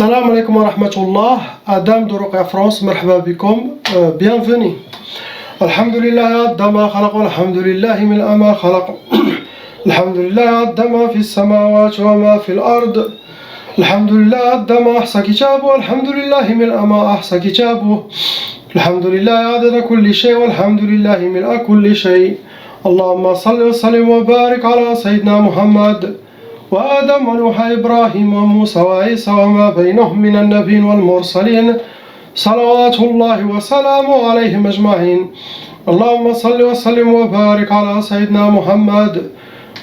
Salam alaikum wa rahmatullah, Adam de Ruqya France, marhaba bikum, bienvenue. Alhamdulillah, Adama khalaq, alhamdulillah, min ama khalaq. Alhamdulillah, Adama fi samawat wa ma fi al-ard. Alhamdulillah, Adama ahsa kitabu, alhamdulillah, min ama ahsa kitabu. Alhamdulillah, adada kulli shay, walhamdulillah, min kulli shay. Allahumma salli wa sallim wa barik ala Sayyidina Muhammad. وآدم ونوح إبراهيم وموسى وعيسى وما بينهم من النبيين والمرسلين صلوات الله وسلامه عليهم أجمعين. اللهم صل وسلم وبارك على سيدنا محمد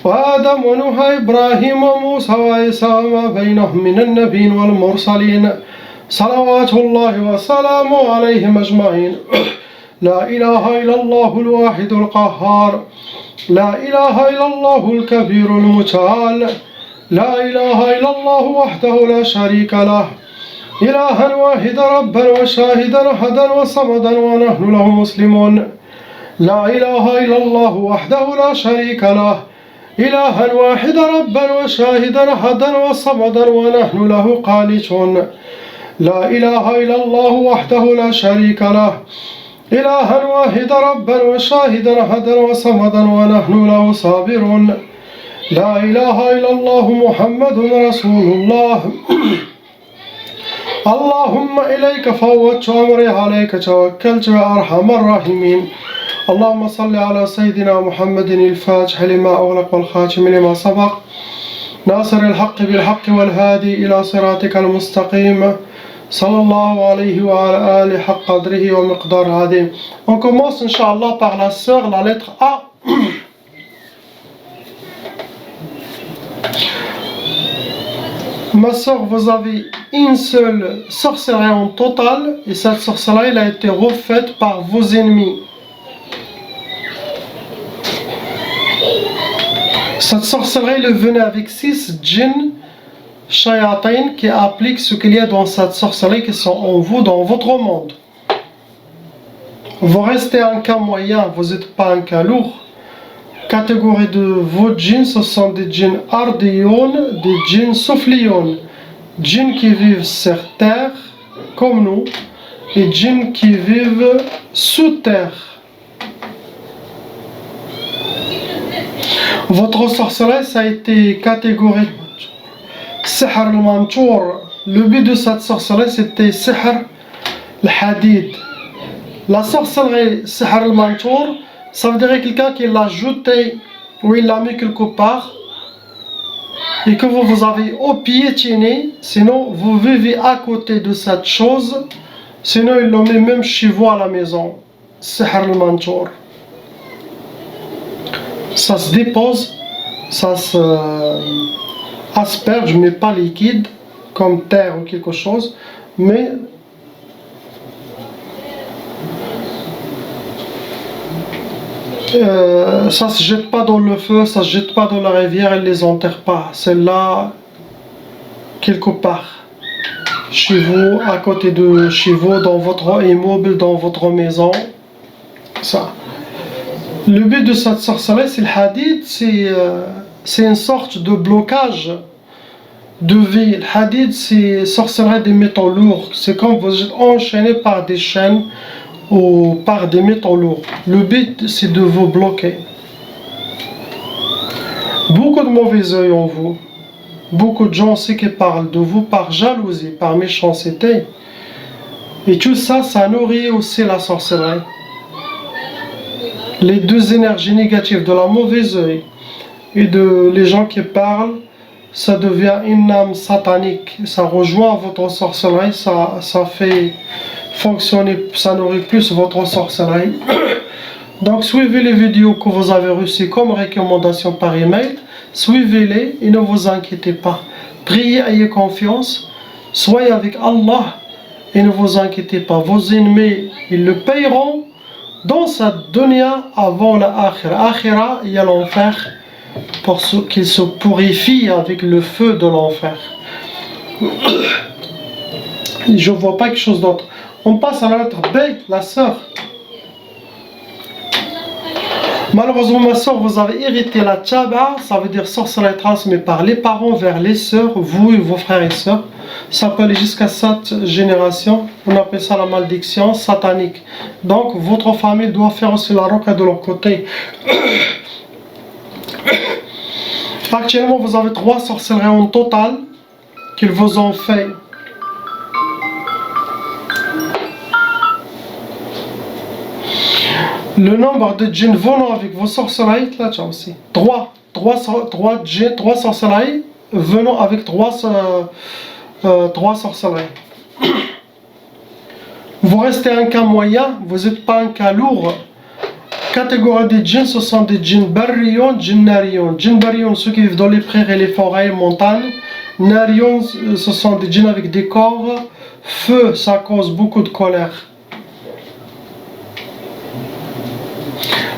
وآدم ونوح إبراهيم وموسى وعيسى وما بينهم من النبيين والمرسلين صلوات الله وسلامه عليهم أجمعين. لا إله إلا الله الواحد القهار، لا إله إلا الله الكبير المتعال، لا إله إلا الله وحده لا شريك له، إلها واحدا ربا وشاهدا أحدا وصمدا ونحن له مسلمون. لا إله إلا الله وحده لا شريك له، إلها واحدا ربا وشاهدا أحدا وصمدا ونحن له قانتون. لا إله إلا الله وحده لا شريك له، إلها واحدا ربا وشاهدا أحدا وصمدا ونحن له صابرون. لا إله إلا الله محمد رسول الله. اللهم إليك فوضت أمري عليك توكلت يا أرحم الراحمين. اللهم صل على سيدنا محمد الفاتح لما أغلق والخاتم لما سبق ناصر الحق بالحق والهادي إلى صراطك المستقيم صلى الله عليه وعلى آله حق قدره ومقدار عظيم. On commence Inch'Allah par la sœur, la lettre A. Ma sœur, vous avez une seule sorcellerie en total et cette sorcellerie elle a été refaite par vos ennemis. Cette sorcellerie elle venait avec 6 djinns shayatin qui appliquent ce qu'il y a dans cette sorcellerie qui sont en vous, dans votre monde. Vous restez un cas moyen, vous n'êtes pas un cas lourd. Catégorie de vos djinns, ce sont des djinns ardiyoun, des djinns soufliyoun. Djinns qui vivent sur terre, comme nous, et djinns qui vivent sous terre. Votre sorcellerie, ça a été catégorie Sihr al-Mantour. Le but de cette sorcellerie, c'était Sihr al-Hadid. La sorcellerie Sihr al-Mantour, ça veut dire quelqu'un qui l'a jeté ou il l'a mis quelque part et que vous avez piétiné, sinon vous vivez à côté de cette chose, sinon il le met même chez vous à la maison. Sihr al-Mantour. Ça se dépose, ça se asperge, mais pas liquide, comme terre ou quelque chose, mais ça se jette pas dans le feu, ça se jette pas dans la rivière, elle les enterre pas. C'est là, quelque part, chez vous, à côté de chez vous, dans votre immeuble, dans votre maison. Ça. Le but de cette sorcellerie, c'est le hadith, c'est une sorte de blocage de vie. Le hadith, c'est sorcellerie des métaux lourds. C'est comme vous êtes enchaîné par des chaînes ou par des métaux lourds. Le but, c'est de vous bloquer. Beaucoup de mauvais œil en vous. Beaucoup de gens aussi qui parlent de vous par jalousie, par méchanceté. Et tout ça, ça nourrit aussi la sorcellerie. Les deux énergies négatives de la mauvaise œil et de les gens qui parlent, ça devient une âme satanique. Ça rejoint votre sorcellerie, ça fait fonctionner, ça nourrit plus votre sorcellerie. Donc suivez les vidéos que vous avez reçues comme recommandation par email, suivez-les et ne vous inquiétez pas. Priez, ayez confiance, soyez avec Allah et ne vous inquiétez pas. Vos ennemis, ils le payeront dans cette dunya avant la akhira. Akhira, il y a l'enfer pour ceux qui se purifient avec le feu de l'enfer. Je ne vois pas quelque chose d'autre. On passe à la lettre B, la sœur. Malheureusement, ma sœur, vous avez hérité la tchaba, ça veut dire sorcellerie transmise par les parents vers les sœurs, vous et vos frères et sœurs. Ça peut aller jusqu'à 7 générations. On appelle ça la malédiction satanique. Donc votre famille doit faire aussi la ruqya de leur côté. Actuellement, vous avez 3 sorcelleries en total qu'ils vous ont fait. Le nombre de djinns venant avec vos sorcelleries, là tu as aussi. 3 sorcelleries venant avec 3 sorcelleries. Vous restez un cas moyen, vous n'êtes pas un cas lourd. Catégorie des djinns, ce sont des djinns barrions, djinns narions. Djinns barrions, ceux qui vivent dans les prairies, les forêts, les montagnes. Narions, ce sont des djinns avec des corps. Feu, ça cause beaucoup de colère.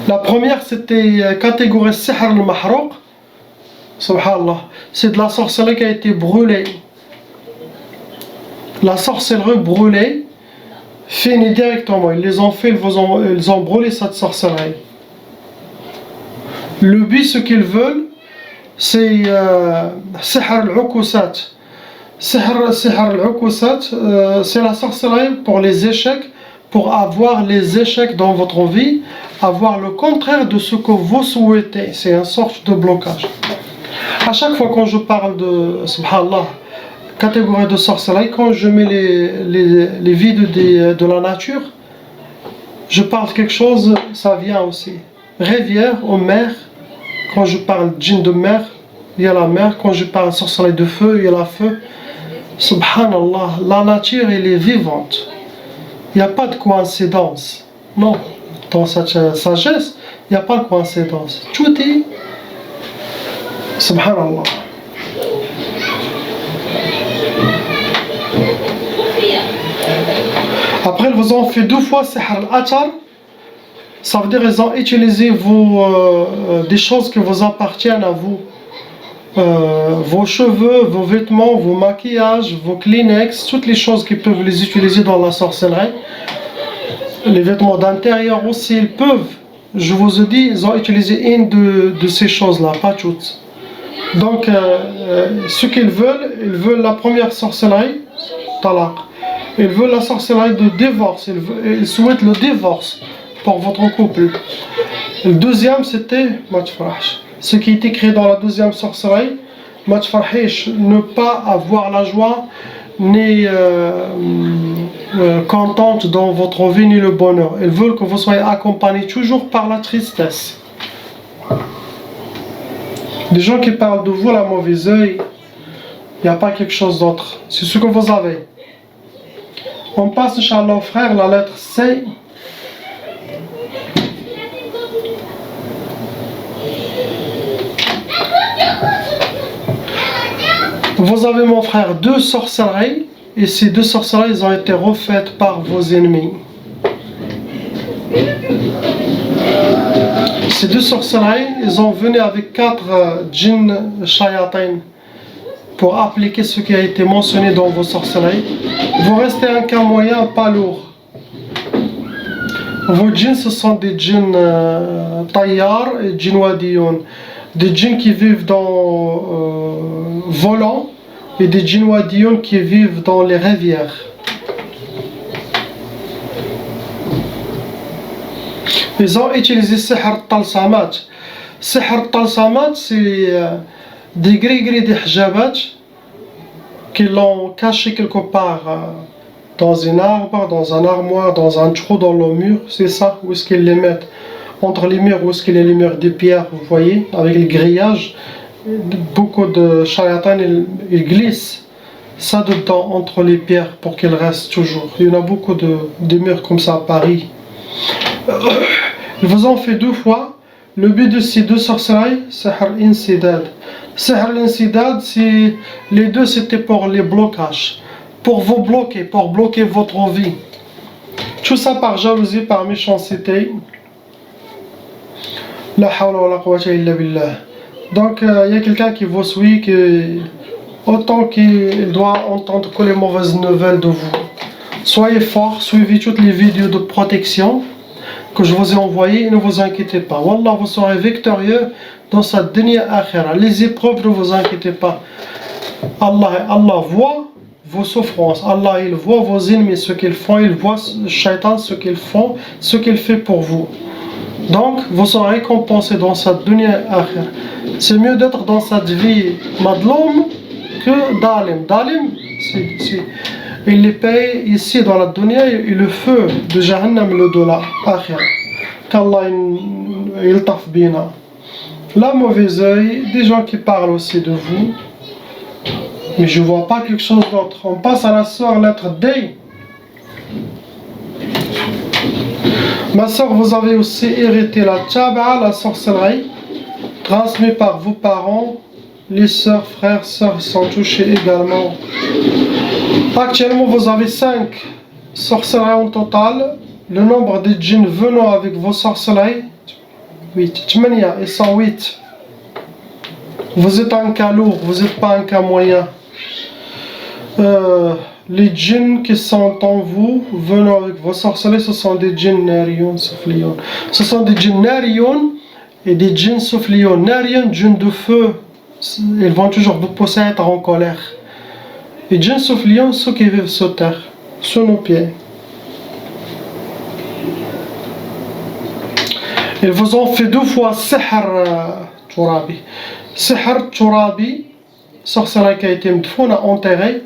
La première, c'était catégorie Sihr al-Mahrouq. Subhanallah. C'est de la sorcellerie qui a été brûlée. La sorcellerie brûlée finit directement. Ils les ont fait, ils ont brûlé cette sorcellerie. Le but, ce qu'ils veulent, c'est Sihr al-Uqusat. Sihr al-Uqusat, c'est la sorcellerie pour les échecs, pour avoir les échecs dans votre vie, avoir le contraire de ce que vous souhaitez. C'est une sorte de blocage. À chaque fois quand je parle de, subhanallah, catégorie de sorcellerie, quand je mets les vidéos de la nature, je parle de quelque chose, ça vient aussi. Rivière ou mer, quand je parle djinn de mer, il y a la mer. Quand je parle sorcellerie de feu, il y a la feu. Subhanallah, la nature elle est vivante. Il n'y a pas de coïncidence. Non, dans cette sagesse, il n'y a pas de coïncidence. Tout est Subhanallah. Après, ils vous ont fait 2 fois Sihr al-Athar. Ça veut dire qu'ils ont utilisé des choses qui vous appartiennent à vous. Vos cheveux, vos vêtements, vos maquillages, vos Kleenex, toutes les choses qui peuvent les utiliser dans la sorcellerie. Les vêtements d'intérieur aussi, ils peuvent. Je vous ai dit, ils ont utilisé une de ces choses-là, pas toutes. Donc, ce qu'ils veulent, ils veulent la première sorcellerie, talaq. Ils veulent la sorcellerie de divorce, ils souhaitent le divorce pour votre couple. Le deuxième, c'était matfrash. Ce qui est écrit dans la deuxième sorcellerie, matfrahish, ne pas avoir la joie, ni contente dans votre vie, ni le bonheur. Ils veulent que vous soyez accompagné toujours par la tristesse. Des gens qui parlent de vous à la mauvaise œil, il n'y a pas quelque chose d'autre. C'est ce que vous avez. On passe, Inch'Allah, frère, la lettre C. Vous avez, mon frère, 2 sorcelleries, et ces 2 sorcelleries ont été refaites par vos ennemis. Ces 2 sorcelleries, ils ont venu avec 4 djinns shayatin pour appliquer ce qui a été mentionné dans vos sorcelleries. Vous restez un cas moyen, pas lourd. Vos djinns, ce sont des djinns tayyar et djinns wadiyoun. Des djinns qui vivent dans volants et des djinns wadiyoun qui vivent dans les rivières. Ils ont utilisé Sihr al-Talsamat. Sihr al-Talsamat, c'est des gris-gris des hijabat qui l'ont caché quelque part dans un arbre, dans un armoire, dans un trou dans le mur. C'est ça, où est-ce qu'ils les mettent? Entre les murs, où est-ce qu'il y a les murs de pierre, vous voyez, avec le grillage. Beaucoup de shayatans, ils glissent ça dedans, entre les pierres, pour qu'ils restent toujours. Il y en a beaucoup de murs comme ça à Paris. Ils vous ont fait 2 fois. Le but de ces 2 sorcelleries, Sihr al-Insidad. Sihr al-Insidad, les 2 c'était pour les blocages, pour vous bloquer, pour bloquer votre vie. Tout ça par jalousie, par méchanceté. La hawla wa la quwwata illa billah. Donc il y a quelqu'un qui vous suit, autant qu'il doit entendre que les mauvaises nouvelles de vous. Soyez forts, suivez toutes les vidéos de protection que je vous ai envoyées et ne vous inquiétez pas. Wallah, vous serez victorieux dans sa dernière akhira. Les épreuves, ne vous inquiétez pas. Allah voit vos souffrances. Allah, il voit vos ennemis, ce qu'ils font, il voit le shaitan, ce qu'ils font, ce qu'il fait pour vous. Donc, vous serez récompensés dans cette dunya akhir. C'est mieux d'être dans cette vie madloum que dalim. Dalim, il les paye ici dans la dunya et le feu de Jahannam le dollar akhir. Qu'Allah il taf bina. La mauvaise œil, des gens qui parlent aussi de vous. Mais je ne vois pas quelque chose d'autre. On passe à la sœur lettre D. Ma sœur, vous avez aussi hérité la tchaba, la sorcellerie, transmise par vos parents. Les sœurs, frères, sœurs sont touchés également. Actuellement, vous avez 5 sorcelleries en total. Le nombre de djinns venant avec vos sorcelleries, 8. Ils sont 8. Vous êtes un cas lourd, vous n'êtes pas un cas moyen. Les djinns qui sont en vous, venant avec vos sorcelleries, ce sont des djinns nariyon, soufliyon. Ce sont des djinns nariyon et des djinns soufliyon. Nariyon, djinns de feu, ils vont toujours vous pousser à être en colère. Et djinns soufliyon, ceux qui vivent sur terre, sous nos pieds. Ils vous ont fait 2 fois sihr turabi. Sihr turabi, sorcellerie qui a été mdfouna, enterrée.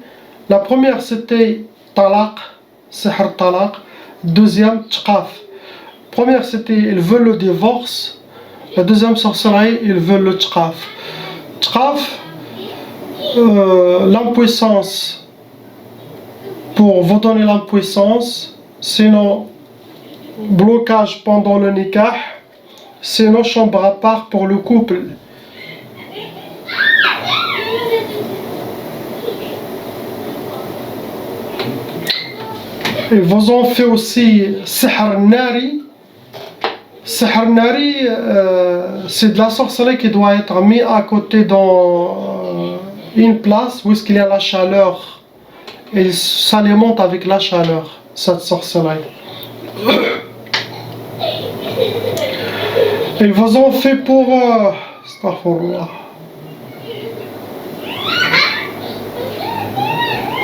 La première c'était talaq, sihr talaq. Deuxième, tchqaf. Première c'était ils veulent le divorce. La deuxième sorcellerie, ils veulent le tchqaf. Tchqaf, l'impuissance. Pour vous donner l'impuissance, sinon blocage pendant le nikah, sinon chambre à part pour le couple. Ils vous ont fait aussi sihr nari. Sihr nari, c'est de la sorcellerie qui doit être mise à côté dans une place où il y a la chaleur. Et ça alimente avec la chaleur, cette sorcellerie. Ils vous ont fait pour astaghfirullah.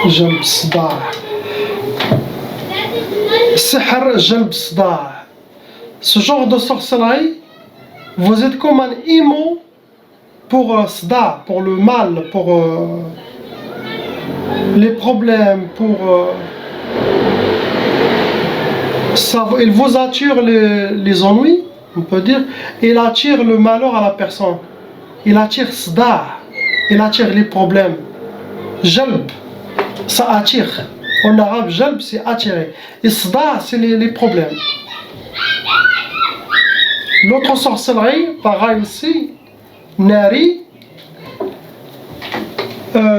Jalb Sda'. Sihr Jalb Sda'. Ce genre de sorcellerie, vous êtes comme un imam pour Sda', pour le mal, pour les problèmes, pour ça, il vous attire les ennuis, on peut dire, il attire le malheur à la personne, il attire Sda', il attire les problèmes. Jalb, ça attire. En arabe, jalb c'est attirer. Et Sda' c'est les problèmes. L'autre sorcellerie, pareil aussi, nari.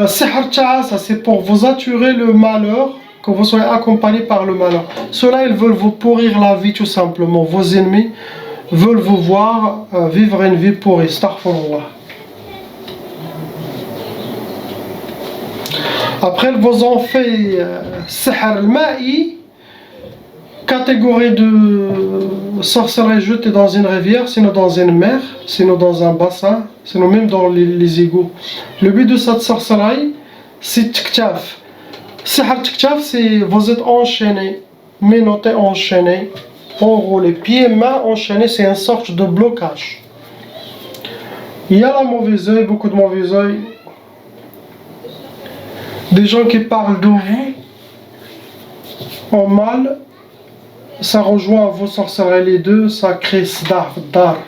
Sihr ta'a, ça c'est pour vous attirer le malheur, que vous soyez accompagné par le malheur. Ceux-là, ils veulent vous pourrir la vie tout simplement. Vos ennemis veulent vous voir vivre une vie pourrie. Astaghfirullah. Après, ils vous ont fait sihr al-ma'i, catégorie de sorcellerie jetée dans une rivière, sinon dans une mer, sinon dans un bassin, sinon même dans les égouts. Le but de cette sorcellerie, c'est tktaf. Sihr tktaf, c'est vous êtes enchaîné, menotté, enchaîné, enroulé, pieds, mains enchaînés, c'est une sorte de blocage. Il y a la mauvaise œil, beaucoup de mauvais œil. Des gens qui parlent de vous en mal, ça rejoint vos sorcelleries les deux, ça crée sdar, dar.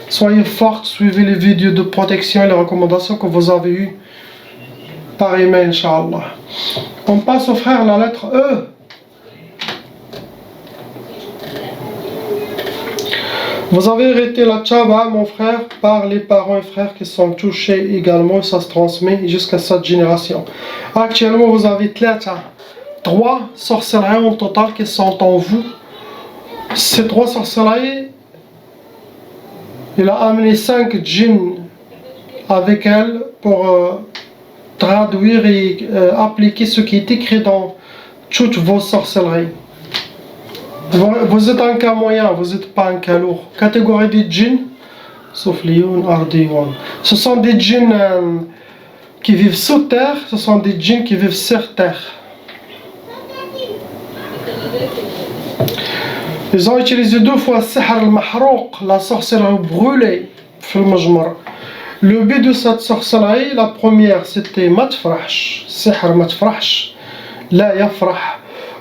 Soyez fortes, suivez les vidéos de protection et les recommandations que vous avez eues par email, Inch'Allah. On passe au frère la lettre E. Vous avez hérité la tchaba, mon frère, par les parents et frères qui sont touchés également, ça se transmet jusqu'à cette génération. Actuellement, vous avez 3 sorcelleries en total qui sont en vous. Ces 3 sorcelleries, il a amené 5 djinns avec elle pour traduire et appliquer ce qui est écrit dans toutes vos sorcelleries. Vous êtes un cas moyen, vous n'êtes pas un cas lourd. Catégorie des djinns, soufliyoun, ardiyoun. Ce sont des djinns qui vivent sous terre, ce sont des djinns qui vivent sur terre. Ils ont utilisé 2 fois sihr al-mahrouq, la sorcellerie brûlée, le but de cette sorcellerie, la première c'était ma tfrahsh, sihr ma tfrahsh, la yafrah.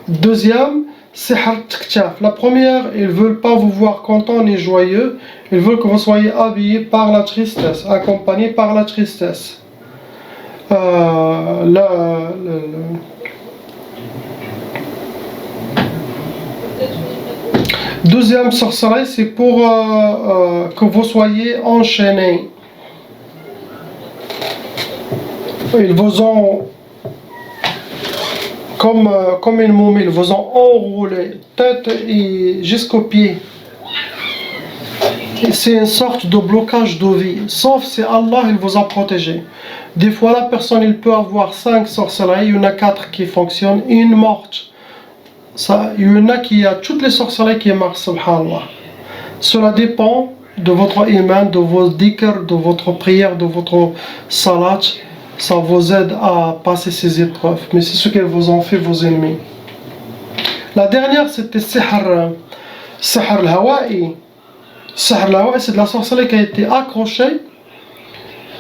Deuxième, sihr tiktaf. La première, ils ne veulent pas vous voir content ni joyeux, ils veulent que vous soyez habillés par la tristesse, accompagnés par la tristesse. Deuxième sorcellerie, c'est pour que vous soyez enchaînés. Ils vous ont, comme une momie, ils vous ont enroulé, tête et jusqu'aux pieds. C'est une sorte de blocage de vie, sauf si Allah il vous a protégé. Des fois, la personne il peut avoir 5 sorcelleries, il y en a 4 qui fonctionnent, une morte. Ça, il y en a qui a toutes les sorcelleries qui marchent, subhanallah. Cela dépend de votre iman, de vos dhikr, de votre prière, de votre salat. Ça vous aide à passer ces épreuves. Mais c'est ce qu'elles vous ont fait, vos ennemis. La dernière, c'était sihr al-hawa'i. Sihr al-hawa'i, c'est de la sorcellerie qui a été accrochée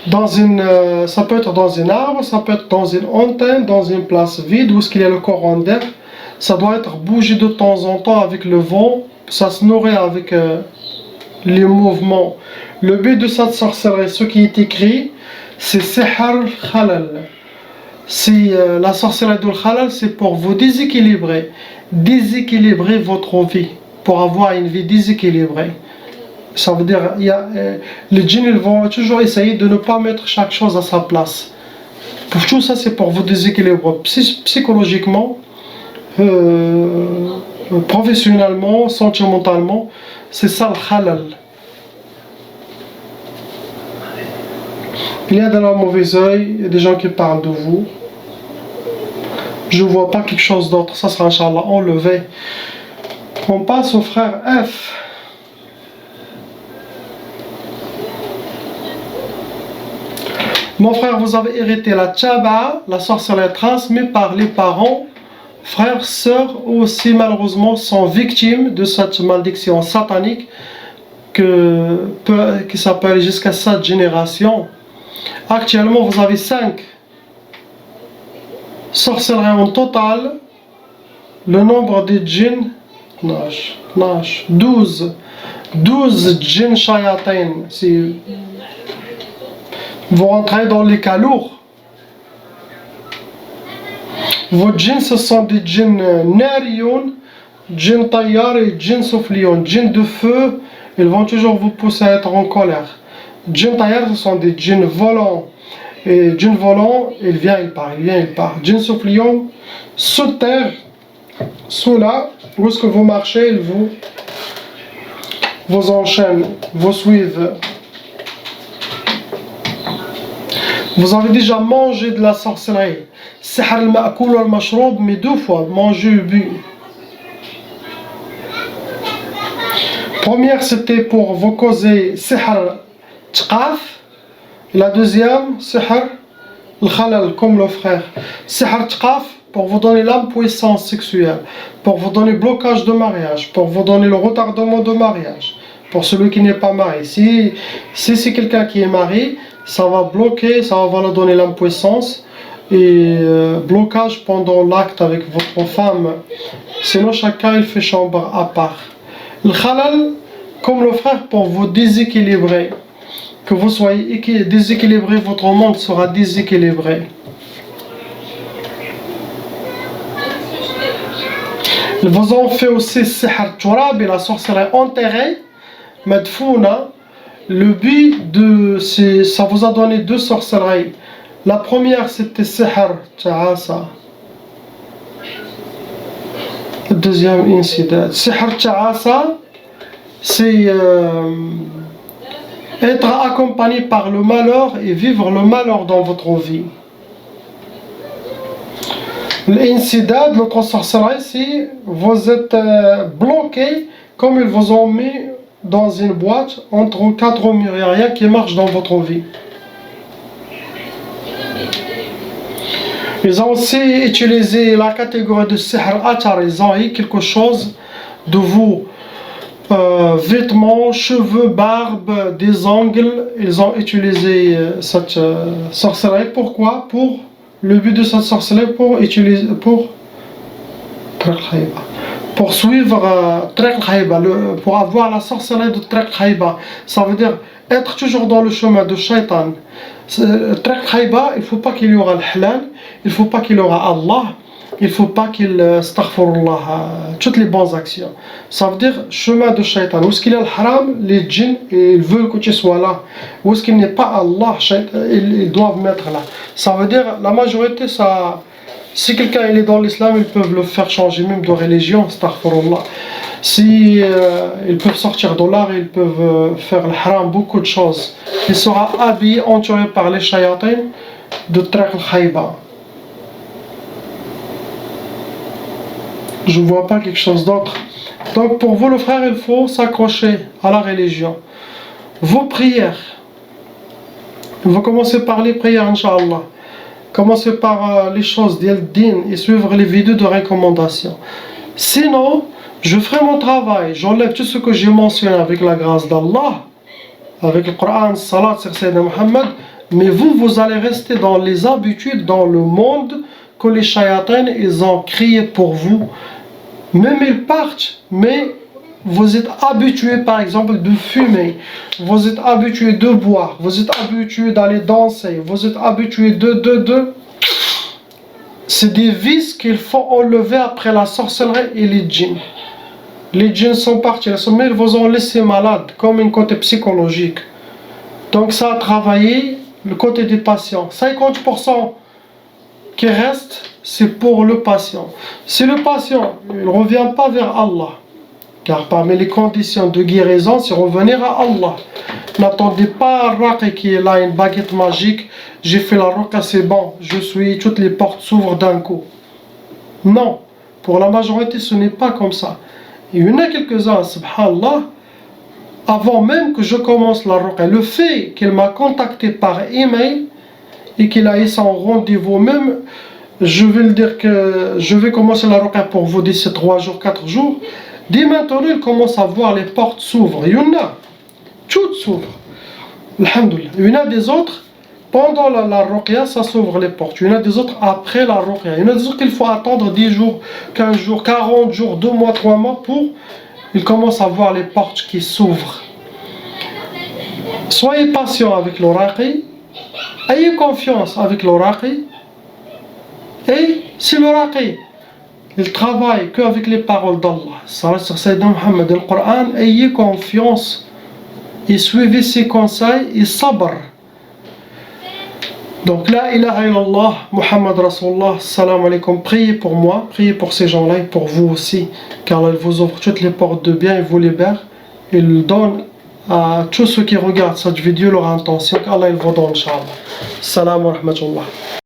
dans ça peut être dans un arbre, ça peut être dans une antenne, dans une place vide où est-ce qu'il y a le courant d'air. Ça doit être bougé de temps en temps avec le vent, ça se nourrit avec les mouvements. Le but de cette sorcellerie, ce qui est écrit, c'est sihr al-khalal. La sorcellerie du khalal, c'est pour vous déséquilibrer votre vie, pour avoir une vie déséquilibrée. Ça veut dire, les djinns ils vont toujours essayer de ne pas mettre chaque chose à sa place. Pour tout ça, c'est pour vous déséquilibrer psychologiquement, professionnellement, sentimentalement. C'est ça le khalal. Il y a de la mauvaise œil, il y a des gens qui parlent de vous. Je ne vois pas quelque chose d'autre, ça sera Inch'Allah enlevé. On passe au frère F. Mon frère, vous avez hérité la tchaba, la sorcellerie transmise par les parents, frères, sœurs aussi malheureusement sont victimes de cette malédiction satanique qui s'appelle jusqu'à 7 générations. Actuellement, vous avez 5 sorcelleries en total. Le nombre de djinns, 12 djinns shayatin. Vous rentrez dans les cas lourds. Vos djinns, ce sont des djinns nariyoun, djinns tayyar et djinns soufliyoun. Djinns de feu, ils vont toujours vous pousser à être en colère. Djinns tayyar, ce sont des djinns volants. Et djinns volants, il vient, il part, il vient, il part. Djinns soufliyoun, sous terre, sous là, où est-ce que vous marchez, ils vous enchaînent, vous suivent. Vous avez déjà mangé de la sorcellerie. Sihr al-ma'koul al-mashroub, mais 2 fois, manger et bu. Première, c'était pour vous causer sihr tqaf. La deuxième, sihr al-khalal, comme le frère. Sihr tqaf, pour vous donner l'impuissance sexuelle, pour vous donner blocage de mariage, pour vous donner le retardement de mariage, pour celui qui n'est pas marié. Si c'est quelqu'un qui est marié, ça va bloquer, ça va lui donner l'impuissance et blocage pendant l'acte avec votre femme. Sinon, chacun il fait chambre à part. Le khalal, comme le frère, pour vous déséquilibrer, que vous soyez déséquilibré, votre monde sera déséquilibré. Ils vous ont fait aussi sihr turab et la sorcellerie enterrée, madfouna. Le but de ça vous a donné 2 sorcelleries. La première c'était sihr ta'asa. Le deuxième incident. Sihr ta'asa, c'est être accompagné par le malheur et vivre le malheur dans votre vie. L'incident, notre sorcellerie, c'est vous êtes bloqué comme ils vous ont mis dans une boîte entre 4 murs, il n'y a rien qui marche dans votre vie. Ils ont aussi utilisé la catégorie de sihr athar. Ils ont eu quelque chose de vous, vêtements, cheveux, barbe, des ongles. Ils ont utilisé cette sorcellerie. Pourquoi? Pour le but de cette sorcellerie, pour suivre Trek Khayba, pour avoir la sorcellerie de Trek Khayba. Ça veut dire être toujours dans le chemin de Shaitan. Trek Khayba, il ne faut pas qu'il y aura le halal, il ne faut pas qu'il y aura Allah, il ne faut pas qu'il astaghfirullah, toutes les bonnes actions. Ça veut dire chemin de Shaitan. Où est-ce qu'il y a le haram, les djinns, ils veulent que tu sois là. Où est-ce qu'il n'est pas Allah, ils doivent mettre là. Ça veut dire la majorité, ça. Si quelqu'un est dans l'islam, ils peuvent le faire changer même de religion, astaghfirullah. Si ils peuvent sortir de l'art, ils peuvent faire le haram, beaucoup de choses. Il sera habillé, entouré par les shayatins de Trek al-Khayba. Je ne vois pas quelque chose d'autre. Donc pour vous le frère, il faut s'accrocher à la religion. Vos prières. On va commencer par les prières, Inch'Allah. Commencez par les choses d'El-Din et suivre les vidéos de recommandation. Sinon, je ferai mon travail. J'enlève tout ce que j'ai mentionné avec la grâce d'Allah, avec le Coran, Salat sur Sayyidina Muhammad. Mais vous allez rester dans les habitudes, dans le monde que les shayatins, ils ont créé pour vous. Même ils partent, mais vous êtes habitué par exemple de fumer, vous êtes habitué de boire, vous êtes habitué d'aller danser, vous êtes habitué de... C'est des vices qu'il faut enlever après la sorcellerie et les djinns. Les djinns sont partis, mais ils vous ont laissé malade, comme un côté psychologique. Donc ça a travaillé le côté des patients. 50% qui reste, c'est pour le patient. Si le patient ne revient pas vers Allah, car parmi les conditions de guérison, c'est revenir à Allah. N'attendez pas un raqi qui est là, une baguette magique. J'ai fait la ruqa, c'est bon. Toutes les portes s'ouvrent d'un coup. Non. Pour la majorité, ce n'est pas comme ça. Il y en a quelques-uns, subhanallah, avant même que je commence la ruqa, le fait qu'il m'a contacté par email et qu'il a eu son rendez-vous même, je vais le dire que je vais commencer la ruqa pour vous d'ici 3 jours, 4 jours. Dès maintenant, il commence à voir les portes s'ouvrent. Il y en a. Toutes s'ouvrent. Alhamdulillah. Il y en a des autres, pendant la ruqya, ça s'ouvre les portes. Il y en a des autres après la ruqya. Il y en a des autres qu'il faut attendre 10 jours, 15 jours, 40 jours, 2 mois, 3 mois pour... Il commence à voir les portes qui s'ouvrent. Soyez patient avec le raqi. Ayez confiance avec le raqi. Et si le raqi... Il travaille qu'avec les paroles d'Allah. Salat sur Sayyidina Muhammad, le Coran, ayez confiance et suivez ses conseils et sabr. Donc, la ilaha illallah, Muhammad Rasulullah, salam alaikum. Priez pour moi, priez pour ces gens-là et pour vous aussi, car il vous ouvre toutes les portes de bien et vous libère. Il donne à tous ceux qui regardent cette vidéo leur intention, qu'Allah il vous donne, Inch'Allah. Salam wa rahmatullah.